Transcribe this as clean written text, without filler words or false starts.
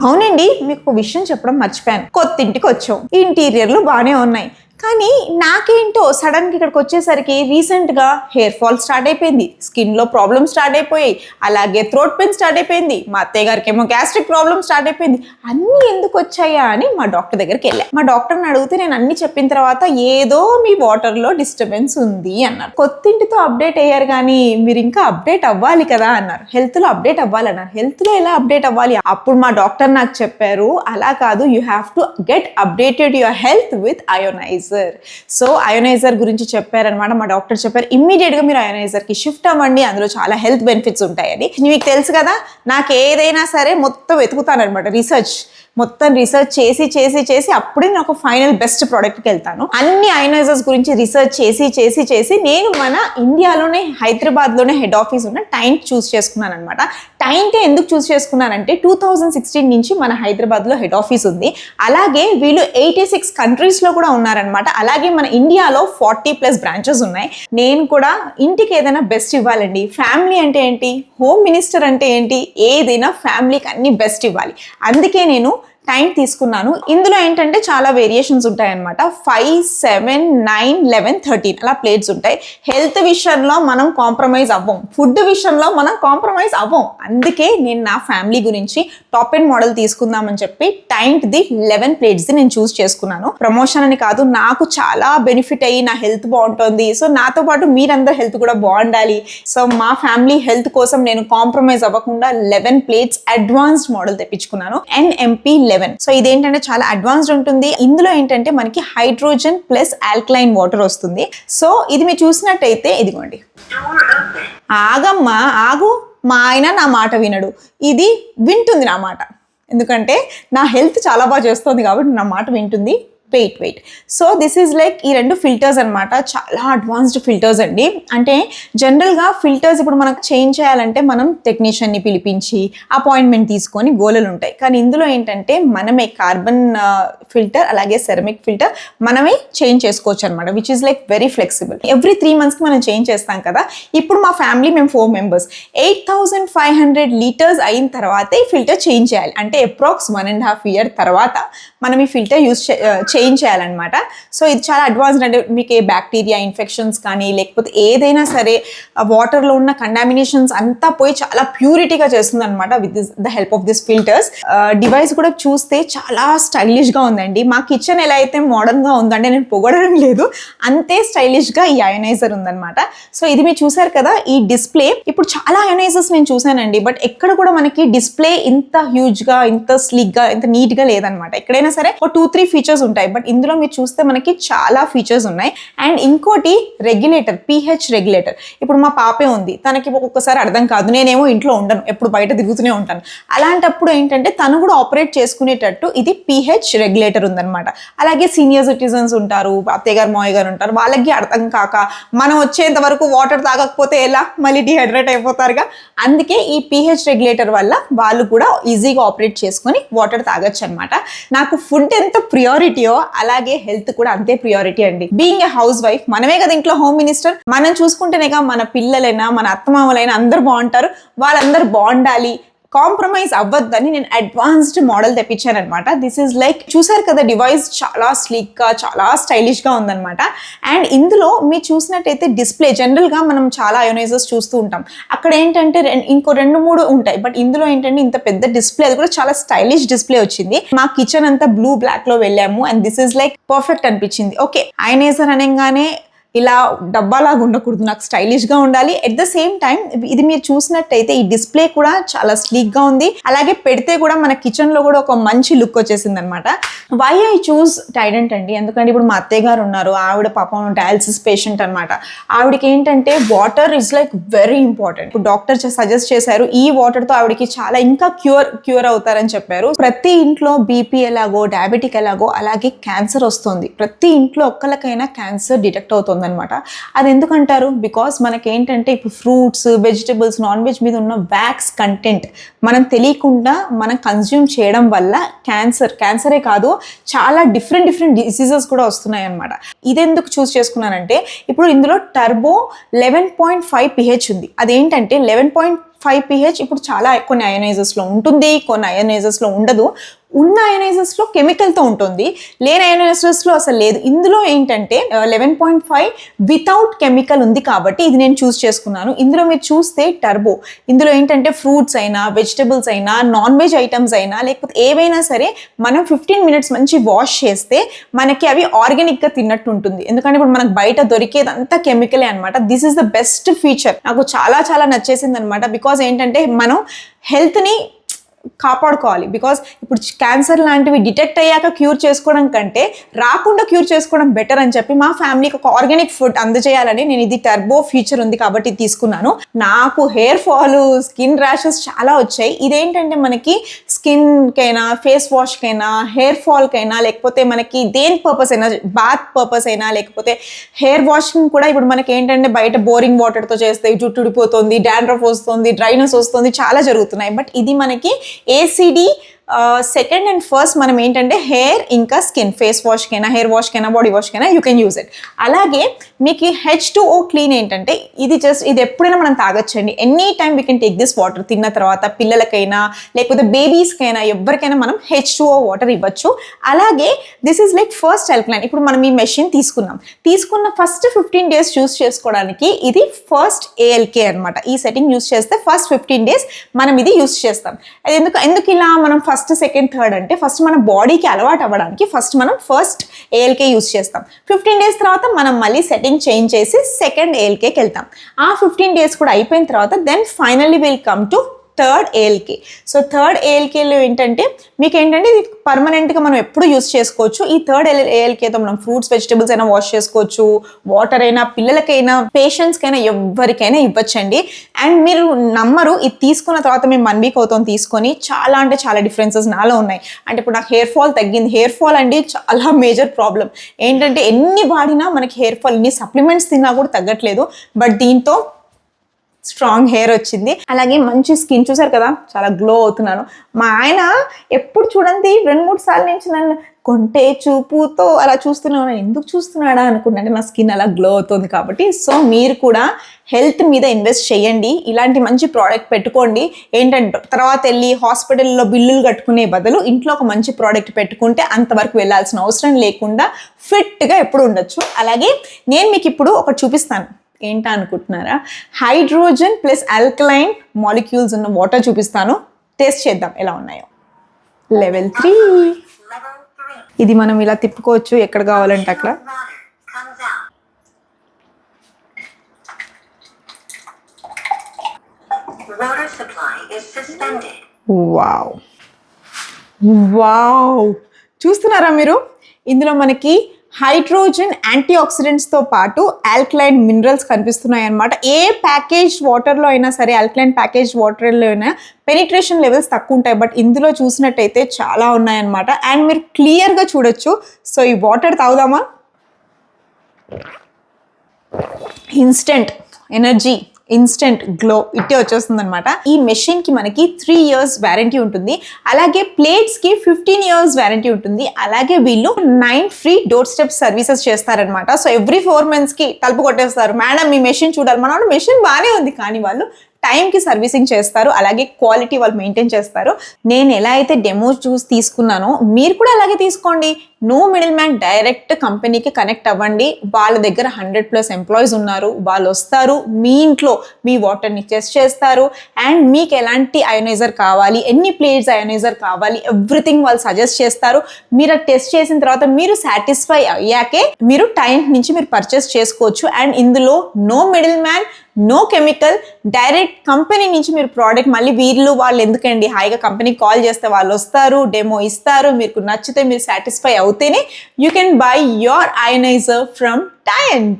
అవునండి, మీకు ఒక విషయం చెప్పడం మర్చిపోయాను. కొత్తింటికి వచ్చాం, ఇంటీరియర్లు బాగానే ఉన్నాయి, కానీ నాకేంటో సడన్గా ఇక్కడికి వచ్చేసరికి రీసెంట్గా హెయిర్ ఫాల్ స్టార్ట్ అయిపోయింది, స్కిన్లో ప్రాబ్లమ్స్ స్టార్ట్ అయిపోయాయి, అలాగే థ్రోట్ పెయిన్ స్టార్ట్ అయిపోయింది, మా అత్తయ్య గారికి ఏమో గ్యాస్ట్రిక్ ప్రాబ్లమ్ స్టార్ట్ అయిపోయింది. అన్నీ ఎందుకు వచ్చాయా అని మా డాక్టర్ దగ్గరికి వెళ్ళాను. మా డాక్టర్ని అడిగితే నేను అన్ని చెప్పిన తర్వాత ఏదో మీ వాటర్లో డిస్టర్బెన్స్ ఉంది అన్నారు. కొత్తింటితో అప్డేట్ అయ్యారు కానీ మీరు ఇంకా అప్డేట్ అవ్వాలి కదా అన్నారు. హెల్త్లో అప్డేట్ అవ్వాలన్నారు. హెల్త్లో ఎలా అప్డేట్ అవ్వాలి? అప్పుడు మా డాక్టర్ నాకు చెప్పారు, అలా కాదు, you have to get updated your health with ioniser. So ioniser గురించి చెప్పారనమాట. మా డాక్టర్ చెప్పారు, ఇమ్మీడియట్ గా మీరు అయోనైజర్ కి షిఫ్ట్ అవ్వండి, అందులో చాలా హెల్త్ బెనిఫిట్స్ ఉంటాయని. మీకు తెలుసు కదా, నాకు ఏదైనా సరే మొత్తం వెతుకుతానమాట, మొత్తం రీసెర్చ్ చేసి అప్పుడే నాకు ఫైనల్ బెస్ట్ ప్రోడక్ట్కి వెళ్తాను. అన్ని అయోనైజర్స్ గురించి రీసెర్చ్ చేసి నేను మన ఇండియాలోనే హైదరాబాద్లోనే హెడ్ ఆఫీస్ ఉన్న టైంట్ చూస్ చేసుకున్నాను అనమాట. టైంటే ఎందుకు చూస్ చేసుకున్నానంటే 2016 నుంచి మన హైదరాబాద్లో హెడ్ ఆఫీస్ ఉంది, అలాగే వీళ్ళు 86 కంట్రీస్లో కూడా ఉన్నారనమాట. అలాగే మన ఇండియాలో 40+ బ్రాంచెస్ ఉన్నాయి. నేను కూడా ఇంటికి ఏదైనా బెస్ట్ ఇవ్వాలండి. ఫ్యామిలీ అంటే ఏంటి, హోమ్ మినిస్టర్ అంటే ఏంటి, ఏదైనా ఫ్యామిలీకి అన్ని బెస్ట్ ఇవ్వాలి. అందుకే నేను టైం తీసుకున్నాను. ఇందులో ఏంటంటే చాలా వేరియేషన్స్ ఉంటాయి అనమాట. 5, 7, 9, 11, 13 అలా ప్లేట్స్ ఉంటాయి. హెల్త్ విషయంలో మనం కాంప్రమైజ్ అవ్వం, ఫుడ్ విషయంలో మనం కాంప్రమైజ్ అవ్వం. అందుకే నేను నా ఫ్యామిలీ గురించి టాప్ ఎండ్ మోడల్ తీసుకుందామని చెప్పి టైంట్ది 11 ప్లేట్స్ది నేను చూస్ చేసుకున్నాను. ప్రమోషన్ అని కాదు, నాకు చాలా బెనిఫిట్ అయ్యి నా హెల్త్ బాగుంటుంది. సో నాతో పాటు మీరందరూ హెల్త్ కూడా బాగుండాలి. సో మా ఫ్యామిలీ హెల్త్ కోసం నేను కాంప్రమైజ్ అవ్వకుండా 11 ప్లేట్స్ అడ్వాన్స్డ్ మోడల్ తెప్పించుకున్నాను, NMP11. సో ఇదేంటంటే చాలా అడ్వాన్స్డ్ ఉంటుంది. ఇందులో ఏంటంటే మనకి హైడ్రోజన్ ప్లస్ ఆల్కలైన్ వాటర్ వస్తుంది. సో ఇది మీరు చూసినట్టయితే, ఇదిగోండి, ఆగమ్మా ఆగు, మా ఆయన నా మాట వినడు, ఇది వింటుంది నా మాట, ఎందుకంటే నా హెల్త్ చాలా బాగా చేస్తుంది కాబట్టి నా మాట వింటుంది. Wait so this is like ఈ 2 ఫిల్టర్స్ అనమాట. చాలా అడ్వాన్స్డ్ ఫిల్టర్స్ అండి. అంటే జనరల్గా ఫిల్టర్స్ ఇప్పుడు మనకు చేంజ్ చేయాలంటే మనం టెక్నీషియన్ని పిలిపించి అపాయింట్మెంట్ తీసుకొని గోలలు ఉంటాయి. కానీ ఇందులో ఏంటంటే మనమే కార్బన్ ఫిల్టర్ అలాగే సెరమిక్ ఫిల్టర్ మనమే చేంజ్ చేసుకోవచ్చు అనమాట, which is like very flexible. Every 3 monthsకి మనం చేంజ్ చేస్తాం కదా. ఇప్పుడు మా ఫ్యామిలీ మేము 4 members, 8500 లీటర్స్ అయిన తర్వాత ఈ ఫిల్టర్ చేంజ్ చేయాలి. అంటే అప్రాక్స్ 1.5 year తర్వాత మనం ఈ ఫిల్టర్ చేంజ్ చేయాలన్నమాట. సో ఇది చాలా అడ్వాన్స్డ్. అంటే మీకు ఏ బ్యాక్టీరియా ఇన్ఫెక్షన్స్ కానీ లేకపోతే ఏదైనా సరే వాటర్లో ఉన్న కంటామినేషన్స్ అంతా పోయి చాలా ప్యూరిటీగా చేస్తుంది అనమాట with the help of this filters. Device కూడా చూస్తే చాలా స్టైలిష్గా ఉందండి. మా కిచెన్ ఎలా అయితే మోడర్న్గా ఉందంటే నేను పొగడడం లేదు, అంతే స్టైలిష్గా ఈ అయోనైజర్ ఉందన్నమాట. సో ఇది మీరు చూసారు కదా, ఈ డిస్ప్లే. ఇప్పుడు చాలా అయోనైజర్స్ నేను చూసానండి, బట్ ఎక్కడ కూడా మనకి డిస్ప్లే ఇంత హ్యూజ్గా, ఇంత స్లిక్గా, ఇంత నీట్గా లేదనమాట. ఎక్కడైనా సరే ఒక 2-3 ఫీచర్స్ ఉంటాయి, బట్ ఇందులో మీరు చూస్తే మనకి చాలా ఫీచర్స్ ఉన్నాయి. అండ్ ఇంకోటి రెగ్యులేటర్, pH రెగ్యులేటర్. ఇప్పుడు మా పాపే ఉంది, తనకి ఒక్కొక్కసారి అర్థం కాదు, నేనేమో ఇంట్లో ఉండను, ఎప్పుడు బయట తిరుగుతూనే ఉంటాను. అలాంటప్పుడు ఏంటంటే తను కూడా ఆపరేట్ చేసుకునేటట్టు ఇది pH రెగ్యులేటర్ ఉందన్నమాట. అలాగే సీనియర్ సిటిజన్స్ ఉంటారు, అత్తయ్య గారు మావయ్య గారు ఉంటారు, వాళ్ళకి అర్థం కాక మనం వచ్చేంత వరకు వాటర్ తాగకపోతే ఎలా, మళ్ళీ డిహైడ్రేట్ అయిపోతారుగా. అందుకే ఈ pH రెగ్యులేటర్ వల్ల వాళ్ళు కూడా ఈజీగా ఆపరేట్ చేసుకొని వాటర్ తాగొచ్చు అనమాట. నాకు ఫుడ్ ఎంత ప్రియారిటీయో అలాగే హెల్త్ కూడా అంతే ప్రియారిటీ అండి. బీయింగ్ ఏ హౌస్ వైఫ్, మనమే కదా ఇంట్లో హోమ్ మినిస్టర్, మనం చూసుకుంటేనేగా మన పిల్లలైనా మన అత్తమామలైనా అందరు బాగుంటారు. వాళ్ళందరూ బాగుండాలి, కాంప్రమైజ్ అవ్వద్దని నేను అడ్వాన్స్డ్ మోడల్ తెప్పించాను అనమాట. దిస్ ఈజ్ లైక్, చూసారు కదా, డివైస్ చాలా స్లీక్గా చాలా స్టైలిష్గా ఉందన్నమాట. అండ్ ఇందులో మీరు చూసినట్టయితే డిస్ప్లే, జనరల్గా మనం చాలా అయోనైజర్స్ చూస్తూ ఉంటాం, అక్కడ ఏంటంటే ఇంకో 2-3 ఉంటాయి, బట్ ఇందులో ఏంటంటే ఇంత పెద్ద డిస్ప్లే, అది కూడా చాలా స్టైలిష్ డిస్ప్లే వచ్చింది. మా కిచెన్ అంతా బ్లూ బ్లాక్లో వెళ్ళాము, and this is like perfect అనిపించింది. ఓకే, అయోనైజర్ అనగానే ఇలా డబ్బాలాగా ఉండకూడదు, నాకు స్టైలిష్గా ఉండాలి. ఎట్ ద సేమ్ టైం ఇది మీరు చూసినట్టయితే ఈ డిస్ప్లే కూడా చాలా స్లీక్గా ఉంది. అలాగే పెడితే కూడా మన కిచెన్లో కూడా ఒక మంచి లుక్ వచ్చేసింది అనమాట. వై ఐ చూస్ టైడెంట్ అండి, ఎందుకంటే ఇప్పుడు మా అత్తయ్య గారు ఉన్నారు, ఆవిడ పాపం డయాలసిస్ పేషెంట్ అనమాట. ఆవిడకి ఏంటంటే water is like very important. ఇప్పుడు డాక్టర్ సజెస్ట్ చేశారు, ఈ వాటర్తో ఆవిడకి చాలా ఇంకా క్యూర్ అవుతారని చెప్పారు. ప్రతి ఇంట్లో బీపీ ఎలాగో, డయాబెటిక్ ఎలాగో, అలాగే క్యాన్సర్ వస్తుంది. ప్రతి ఇంట్లో ఒక్కరికైనా క్యాన్సర్ డిటెక్ట్ అవుతుంది అనమాట. అది ఎందుకంటారు, బికాస్ మనకేంటంటే ఇప్పుడు ఫ్రూట్స్, వెజిటబుల్స్, నాన్ వెజ్ మీద ఉన్న వ్యాక్స్ కంటెంట్ మనం తెలియకుండా మనం కన్జ్యూమ్ చేయడం వల్ల క్యాన్సరే కాదు, చాలా డిఫరెంట్ డిసీజెస్ కూడా వస్తున్నాయి అనమాట. ఇదెందుకు చూస్ చేసుకున్నానంటే, ఇప్పుడు ఇందులో టర్బో 11.5 pH ఉంది. అదేంటంటే 11.5 5 pH ఇప్పుడు చాలా కొన్ని అయోనైజర్స్లో ఉంటుంది, కొన్ని అయోనైజర్స్లో ఉండదు. ఉన్న అయోనైజర్స్లో కెమికల్తో ఉంటుంది, లేని అయోనైజర్స్లో అసలు లేదు. ఇందులో ఏంటంటే 11.5 వితౌట్ కెమికల్ ఉంది కాబట్టి ఇది నేను చూస్ చేసుకున్నాను. ఇందులో మీరు చూస్తే టర్బో, ఇందులో ఏంటంటే ఫ్రూట్స్ అయినా, వెజిటబుల్స్ అయినా, నాన్ వెజ్ ఐటమ్స్ అయినా, లేకపోతే ఏవైనా సరే మనం 15 minutes మంచి వాష్ చేస్తే మనకి అవి ఆర్గానిక్గా తిన్నట్టు ఉంటుంది. ఎందుకంటే ఇప్పుడు మనకు బయట దొరికేదంతా కెమికలే అనమాట. This is the best feature, నాకు చాలా చాలా నచ్చేసింది అనమాట. బికాజ్ ఏంటంటే మనం హెల్త్ని కాపాడుకోవాలి. బికాజ్ ఇప్పుడు క్యాన్సర్ లాంటివి డిటెక్ట్ అయ్యాక క్యూర్ చేసుకోవడం కంటే రాకుండా క్యూర్ చేసుకోవడం బెటర్ అని చెప్పి మా ఫ్యామిలీకి ఒక ఆర్గానిక్ ఫుడ్ అందజేయాలని నేను ఇది టర్బో ఫీచర్ ఉంది కాబట్టి తీసుకున్నాను. నాకు హెయిర్ ఫాల్, స్కిన్ ర్యాషెస్ చాలా వచ్చాయి. ఇదేంటంటే మనకి స్కిన్కైనా, ఫేస్ వాష్కైనా, హెయిర్ ఫాల్కైనా, లేకపోతే మనకి దేని పర్పస్ అయినా, బాత్ పర్పస్ అయినా, లేకపోతే హెయిర్ వాషింగ్ కూడా ఇప్పుడు మనకి ఏంటంటే బయట బోరింగ్ వాటర్తో చేస్తే జుట్టు ఉడిపోతుంది, డాండ్రఫ్ వస్తుంది, డ్రైనెస్ వస్తుంది, చాలా జరుగుతున్నాయి. బట్ ఇది మనకి ఏసీడీ సెకండ్ అండ్ ఫస్ట్ మనం ఏంటంటే హెయిర్ ఇంకా స్కిన్, ఫేస్ వాష్కైనా, హెయిర్ వాష్కైనా, బాడీ వాష్కైనా యూ కెన్ యూజ్ ఇట్. అలాగే మీకు H2O క్లీన్ ఏంటంటే ఇది ఎప్పుడైనా మనం తాగొచ్చండి. Any time we can take this water. తిన్న తర్వాత పిల్లలకైనా లేకపోతే బేబీస్కైనా ఎవరికైనా మనం H2O వాటర్ ఇవ్వచ్చు. అలాగే this is like first alkaline. ఇప్పుడు మనం ఈ మెషిన్ తీసుకున్న ఫస్ట్ 15 days యూస్ చేసుకోవడానికి ఇది ఫస్ట్ ALK అనమాట. ఈ సెట్టింగ్ యూస్ చేస్తే ఫస్ట్ 15 days మనం ఇది యూస్ చేస్తాం. ఎందుకు ఇలా మనం ఫస్ట్, సెకండ్, థర్డ్ అంటే ఫస్ట్ మన బాడీకి అలవాటు అవ్వడానికి ఫస్ట్ ALK యూస్ చేస్తాం. 15 days తర్వాత మనం మళ్ళీ సెట్టింగ్ చేంజ్ చేసి సెకండ్ ALKకి వెళ్తాం. ఆ 15 days కూడా అయిపోయిన తర్వాత then finally will come to third ALK. So third ALKలో ఏంటంటే మీకు ఏంటంటే ఇది పర్మనెంట్గా మనం ఎప్పుడు యూస్ చేసుకోవచ్చు. ఈ థర్డ్ ALKతో మనం ఫ్రూట్స్, వెజిటబుల్స్ అయినా వాష్ చేసుకోవచ్చు, వాటర్ అయినా, పిల్లలకైనా, పేషెంట్స్కైనా, ఎవరికైనా ఇవ్వచ్చండి. అండ్ మీరు నమ్మరు, ఇది తీసుకున్న తర్వాత మేము 1 week అవుతాం తీసుకొని, చాలా అంటే చాలా డిఫరెన్సెస్ నాలో ఉన్నాయి. అంటే ఇప్పుడు నాకు హెయిర్ ఫాల్ తగ్గింది. హెయిర్ ఫాల్ అండి చాలా మేజర్ ప్రాబ్లం. ఏంటంటే ఎన్ని వాడినా మనకి హెయిర్ ఫాల్, ఎన్ని సప్లిమెంట్స్ తిన్నా కూడా తగ్గట్లేదు. బట్ దీంతో స్ట్రాంగ్ హెయిర్ వచ్చింది. అలాగే మంచి స్కిన్, చూసారు కదా చాలా గ్లో అవుతున్నాను. మా ఆయన ఎప్పుడు చూడండి 2-3 సార్లు నుంచి నన్ను కొంటే చూపుతో అలా చూస్తున్నాను. ఎందుకు చూస్తున్నాడా అనుకున్నాను, నా స్కిన్ అలా గ్లో అవుతుంది కాబట్టి. సో మీరు కూడా హెల్త్ మీద ఇన్వెస్ట్ చేయండి, ఇలాంటి మంచి ప్రోడక్ట్ పెట్టుకోండి. ఏంటంటే తర్వాత వెళ్ళి హాస్పిటల్లో బిల్లులు కట్టుకునే బదులు ఇంట్లో ఒక మంచి ప్రోడక్ట్ పెట్టుకుంటే అంతవరకు వెళ్ళాల్సిన అవసరం లేకుండా ఫిట్గా ఎప్పుడు ఉండొచ్చు. అలాగే నేను మీకు ఇప్పుడు ఒకటి చూపిస్తాను. ఏంటా అనుకుంటున్నారా? హైడ్రోజన్ ప్లస్ ఆల్కలైన్ మాలిక్యూల్స్ ఉన్న వాటర్ చూపిస్తాను. టేస్ట్ చేద్దాం ఎలా ఉన్నాయో. లెవెల్ 3 ఇది మనం ఇలా తిప్పుకోవచ్చు ఎక్కడ కావాలంటే అక్కడ. వావ్ వావ్, చూస్తున్నారా మీరు? ఇందులో మనకి హైడ్రోజన్, యాంటీ ఆక్సిడెంట్స్తో పాటు ఆల్కలైన్ మినరల్స్ కనిపిస్తున్నాయి అన్నమాట. ఏ ప్యాకేజ్ వాటర్లో అయినా సరే, ఆల్కలైన్ ప్యాకేజ్ వాటర్లో అయినా పెనిట్రేషన్ లెవెల్స్ తక్కువ ఉంటాయి. బట్ ఇందులో చూసినట్టయితే చాలా ఉన్నాయన్నమాట. అండ్ మీరు క్లియర్గా చూడొచ్చు. సో ఈ వాటర్ తాగుదామా? ఇన్స్టెంట్ ఎనర్జీ, ఇన్స్టెంట్ గ్లో ఇట్టే వచ్చేస్తుంది అనమాట. ఈ మెషిన్కి మనకి 3 years వ్యారంటీ ఉంటుంది. అలాగే ప్లేట్స్కి 15 years వ్యారంటీ ఉంటుంది. అలాగే వీళ్ళు 9 free డోర్ స్టెప్ సర్వీసెస్ చేస్తారనమాట. సో ఎవ్రీ 4 monthsకి తలుపు కొట్టేస్తారు, మేడం మీ మెషిన్ చూడాలి. మన మెషిన్ బాగానే ఉంది కానీ వాళ్ళు టైంకి సర్వీసింగ్ చేస్తారు. అలాగే క్వాలిటీ వాళ్ళు మెయింటైన్ చేస్తారు. నేను ఎలా అయితే డెమో చూసి తీసుకున్నానో మీరు కూడా అలాగే తీసుకోండి. నో మిడిల్ మ్యాన్, డైరెక్ట్ కంపెనీకి కనెక్ట్ అవ్వండి. వాళ్ళ దగ్గర 100+ ఎంప్లాయీస్ ఉన్నారు. వాళ్ళు వస్తారు, మీ ఇంట్లో మీ వాటర్ని టెస్ట్ చేస్తారు. అండ్ మీకు ఎలాంటి అయోనైజర్ కావాలి, ఎన్ని ప్లేట్స్ అయోనైజర్ కావాలి, ఎవ్రీథింగ్ వాళ్ళు సజెస్ట్ చేస్తారు. మీరు టెస్ట్ చేసిన తర్వాత మీరు సాటిస్ఫై అయ్యాకే మీరు టైం నుంచి మీరు పర్చేస్ చేసుకోవచ్చు. అండ్ ఇందులో no middle man, no chemical, direct company నుంచి మీరు ప్రోడక్ట్. మళ్ళీ వాళ్ళు ఎందుకండి, హాయిగా కంపెనీకి కాల్ చేస్తే వాళ్ళు వస్తారు, డెమో ఇస్తారు. మీకు నచ్చితే మీరు సాటిస్ఫై అవుతేనే you can buy your ioniser from టైంట్.